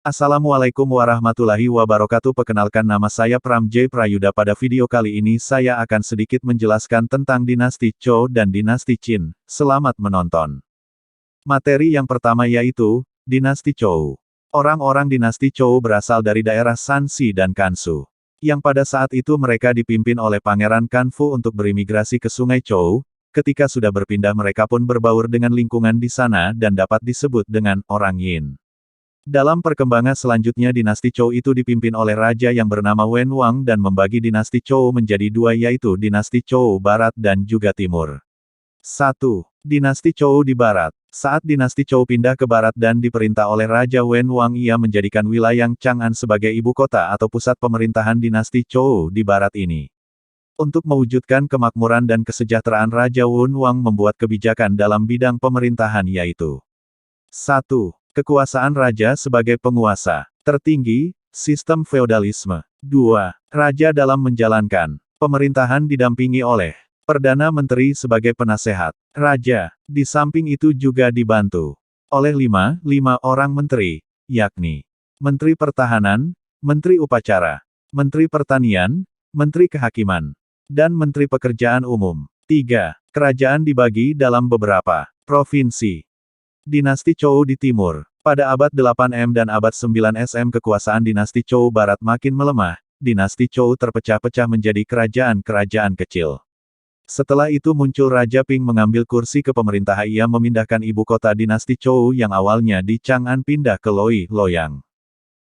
Assalamualaikum warahmatullahi wabarakatuh. Perkenalkan, nama saya Pram J. Prayuda. Pada video kali ini saya akan sedikit menjelaskan tentang dinasti Zhou dan dinasti Qin. Selamat menonton. Materi yang pertama yaitu, dinasti Zhou. Orang-orang dinasti Zhou berasal dari daerah Shanxi dan Gansu, yang pada saat itu mereka dipimpin oleh Pangeran Kanfu untuk berimigrasi ke Sungai Zhou. Ketika sudah berpindah, mereka pun berbaur dengan lingkungan di sana dan dapat disebut dengan orang Yin. Dalam perkembangan selanjutnya, dinasti Zhou itu dipimpin oleh raja yang bernama Wen Wang dan membagi dinasti Zhou menjadi dua, yaitu dinasti Zhou Barat dan juga Timur. 1. Dinasti Zhou di Barat. Saat dinasti Zhou pindah ke Barat dan diperintah oleh Raja Wen Wang, ia menjadikan wilayah Chang'an sebagai ibu kota atau pusat pemerintahan dinasti Zhou di Barat ini. Untuk mewujudkan kemakmuran dan kesejahteraan, Raja Wen Wang membuat kebijakan dalam bidang pemerintahan yaitu 1. Kekuasaan raja sebagai penguasa tertinggi, sistem feodalisme. 2. Raja dalam menjalankan pemerintahan didampingi oleh Perdana Menteri sebagai penasehat raja. Di samping itu juga dibantu oleh 5 orang menteri, yakni Menteri Pertahanan, Menteri Upacara, Menteri Pertanian, Menteri Kehakiman, dan Menteri Pekerjaan Umum. 3. Kerajaan dibagi dalam beberapa provinsi. Dinasti Zhou di Timur. Pada abad 8 dan abad 9 kekuasaan dinasti Zhou Barat makin melemah. Dinasti Zhou terpecah-pecah menjadi kerajaan-kerajaan kecil. Setelah itu muncul Raja Ping mengambil kursi kepemerintahan. Ia memindahkan ibu kota dinasti Zhou yang awalnya di Chang'an pindah ke Loi, Loyang.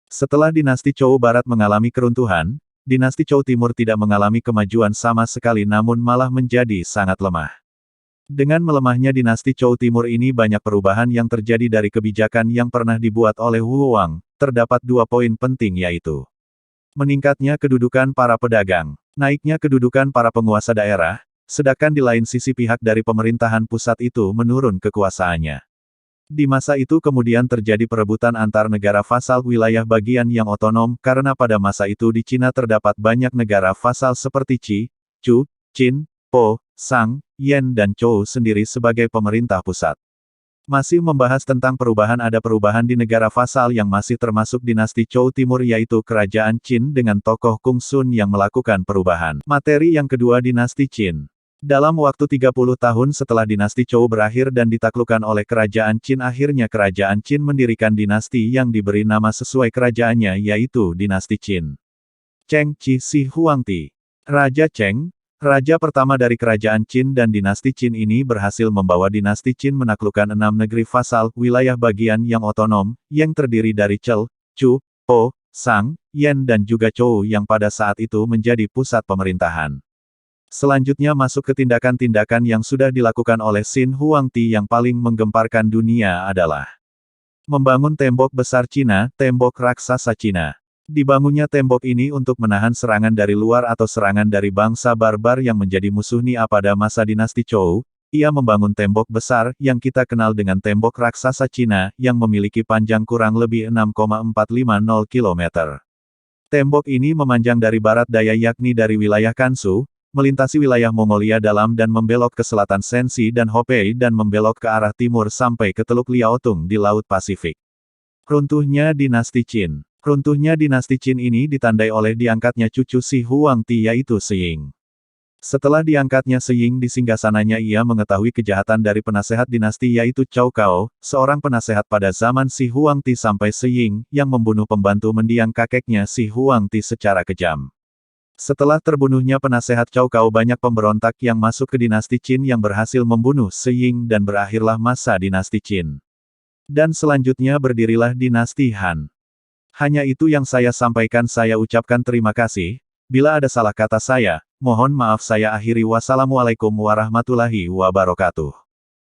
Setelah dinasti Zhou Barat mengalami keruntuhan, dinasti Zhou Timur tidak mengalami kemajuan sama sekali, namun malah menjadi sangat lemah. Dengan melemahnya dinasti Zhou Timur ini, banyak perubahan yang terjadi dari kebijakan yang pernah dibuat oleh Wu Wang. Terdapat 2 poin penting, yaitu meningkatnya kedudukan para pedagang, naiknya kedudukan para penguasa daerah, sedangkan di lain sisi pihak dari pemerintahan pusat itu menurun kekuasaannya. Di masa itu kemudian terjadi perebutan antar negara vasal wilayah bagian yang otonom, karena pada masa itu di Cina terdapat banyak negara vasal seperti Qi, Chu, Qin, Po, Shang, Yan dan Zhou sendiri sebagai pemerintah pusat. Masih membahas tentang perubahan, ada perubahan di negara vasal yang masih termasuk dinasti Zhou Timur, yaitu kerajaan Qin dengan tokoh Kung Sun yang melakukan perubahan. Materi yang kedua, dinasti Qin. Dalam waktu 30 tahun setelah dinasti Zhou berakhir dan ditaklukkan oleh kerajaan Qin, akhirnya kerajaan Qin mendirikan dinasti yang diberi nama sesuai kerajaannya, yaitu dinasti Qin. Cheng Qi Shi Huangti. Raja Cheng, raja pertama dari kerajaan Qin, dan dinasti Qin ini berhasil membawa dinasti Qin menaklukkan 6 negeri vasal, wilayah bagian yang otonom, yang terdiri dari Chel, Chu, Po, Shang, Yan dan juga Zhou yang pada saat itu menjadi pusat pemerintahan. Selanjutnya masuk ke tindakan-tindakan yang sudah dilakukan oleh Xin Huangti. Yang paling menggemparkan dunia adalah membangun tembok besar Cina, tembok raksasa Cina. Dibangunnya tembok ini untuk menahan serangan dari luar atau serangan dari bangsa barbar yang menjadi musuh Nia pada masa dinasti Zhou. Ia membangun tembok besar, yang kita kenal dengan tembok raksasa Cina, yang memiliki panjang kurang lebih 6,450 km. Tembok ini memanjang dari barat daya, yakni dari wilayah Gansu, melintasi wilayah Mongolia dalam dan membelok ke selatan Shenxi dan Hopei dan membelok ke arah timur sampai ke Teluk Liaotung di Laut Pasifik. Runtuhnya dinasti Qin. Runtuhnya dinasti Qin ini ditandai oleh diangkatnya cucu Shi Huangti, yaitu Shi Ying. Setelah diangkatnya Shi Ying di singgasananya, ia mengetahui kejahatan dari penasehat dinasti yaitu Cao Cao, seorang penasehat pada zaman Shi Huangti, sampai Shi Ying yang membunuh pembantu mendiang kakeknya Shi Huangti secara kejam. Setelah terbunuhnya penasehat Cao Cao, banyak pemberontak yang masuk ke dinasti Qin yang berhasil membunuh Shi Ying dan berakhirlah masa dinasti Qin. Dan selanjutnya berdirilah dinasti Han. Hanya itu yang saya sampaikan. Saya ucapkan terima kasih. Bila ada salah kata saya, mohon maaf. Saya akhiri. Wassalamualaikum warahmatullahi wabarakatuh.